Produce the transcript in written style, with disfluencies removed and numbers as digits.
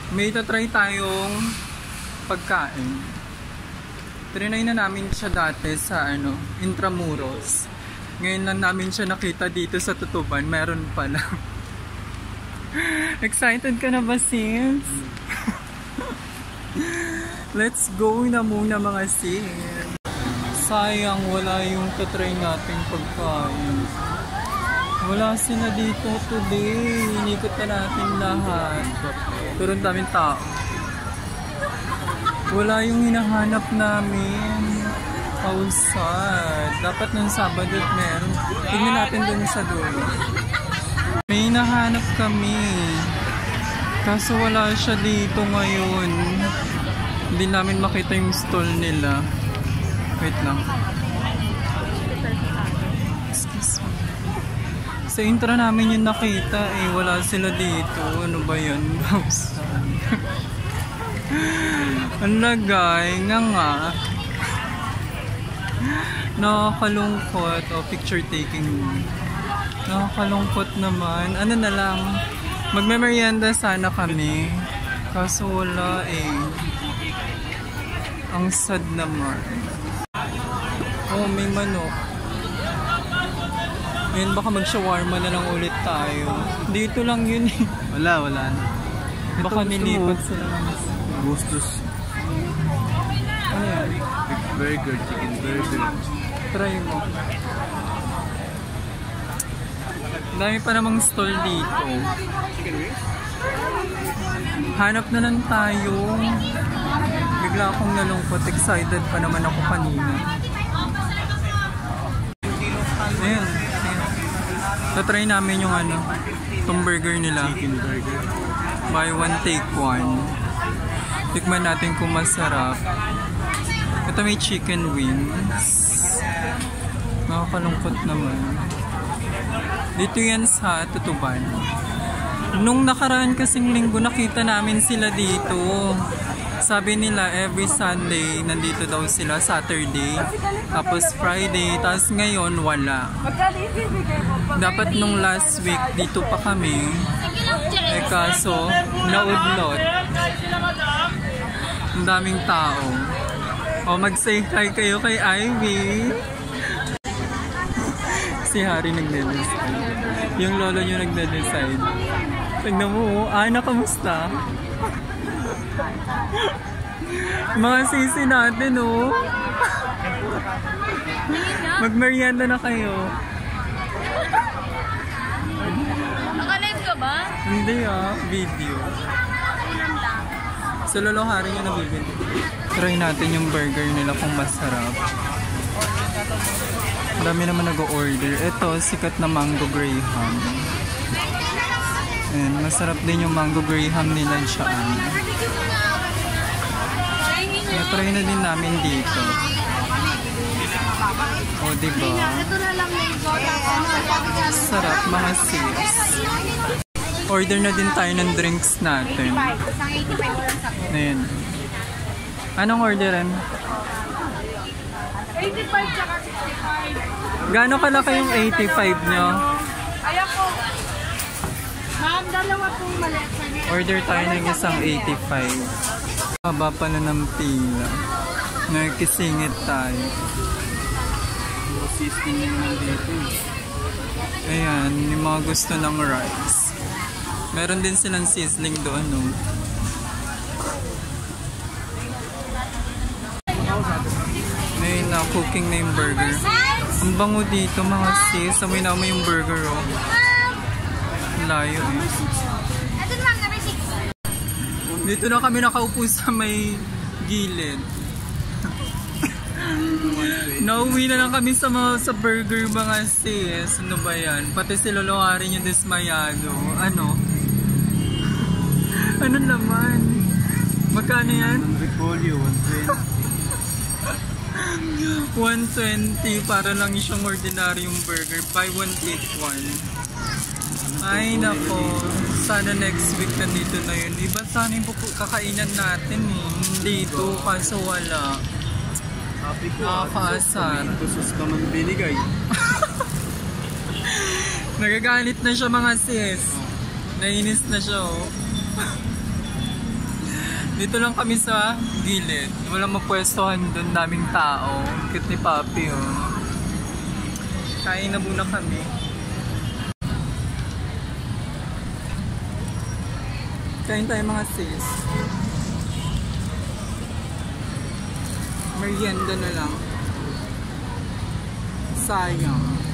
May tatry tayong pagkain. Trinay na namin siya dati sa Intramuros. Ngayon lang namin siya nakita dito sa Tutuban. Meron pala. Excited ka na ba, sis? Let's go na muna mga sis. Sayang wala yung tatry nating pagkain. Wala sila dito today. Inikot na natin lahat. Pero ang daming tao. Wala yung hinahanap namin. How sad. Dapat nung Sabado meron. Tingnan natin dun sa dulo. May hinahanap kami. Kaso wala siya dito ngayon. Hindi namin makita yung stall nila. Wait lang. Excuse me. Sa intro namin yung nakita eh. Wala sila dito. Ano ba yun? Ang lagay. Nga. Nakakalungkot. O, picture taking. Nakakalungkot naman. Ano na lang. Magme-merienda sana kami. Kaso wala eh. Ang sad naman. Oh, may manok. Ngayon baka mag-shawarma na lang ulit tayo. Dito lang yun eh. Wala na. Baka nilipat sila lang. Gustos. Ano yan? Burger, chicken burger. Try mo. Dami pa namang stall dito. Hanap na lang tayo. Bigla akong nalungkot. Excited pa naman ako kanina. Ayan. Tatry namin yung itong burger nila. Chicken burger. Buy one, take one. Tikman natin kung masarap. Ito may chicken wings. Nakakalungkot naman. Dito yan sa Tutuban. Nung nakaraan kasing linggo nakita namin sila dito. Sabi nila every Sunday nandito daw sila, Saturday, tapos Friday, tapos ngayon wala. Dapat nung last week dito pa kami. Eh kaso naudlot. Ang daming tao. O mag-say hi kayo kay Ivy. Si Harry nagde-decide. Yung lolo nyo nagde-decide. Tignan mo, Ana, kamusta? Mga sisi natin, oh. Magmerienda na kayo. Naka-live ka ba? Hindi video. Sa Lolo Harry yung nabibili. Try natin yung burger nila kung masarap. Dami naman nag-order. Ito, sikat na mango graham. And masarap din yung mango graham nila dyan. Try na din namin dito. O, diba? Sarap, mga sis. Order na din tayo ng drinks natin. Ayan. Anong orderan? 85 tsaka 65. Gano'n kalaki yung 85 nyo? Ayan po. Ma'am, dalawa pong maliit sa niya. Order tayo ng isang 85. Haba pa na ng pila. Nagkisingit tayo. Assisting naman dito. Ayan, yung mga gusto ng rice. Meron din silang sizzling doon, no? May na-cooking na yung burger. Ang bango dito, mga sis. Amoy na yung burger, oh. Layo, eh. Dito na kami nakaupo sa may gilid. Nauwi na lang kami sa burger, mga sis. Ano ba yan? Pati si Lolo Harry yung dismayado. Ano? Ano naman? Magkano yan? Repolyo, 120 para lang siyang ordinaryong burger. Buy one, take one. Ay nako, sana next week nandito na yun. Iba sana yung kakainan natin eh. Dito, kaso wala. Nakakaasar. Sus ka man binigay. Nagagalit na siya, mga sis. Nainis na siya, oh. Dito lang kami sa gilid. Walang mapwestohan doon, daming tao. Cute ni Papi, oh. Kain na muna kami. Kain tayo mga sis. Merienda na lang. Sayang.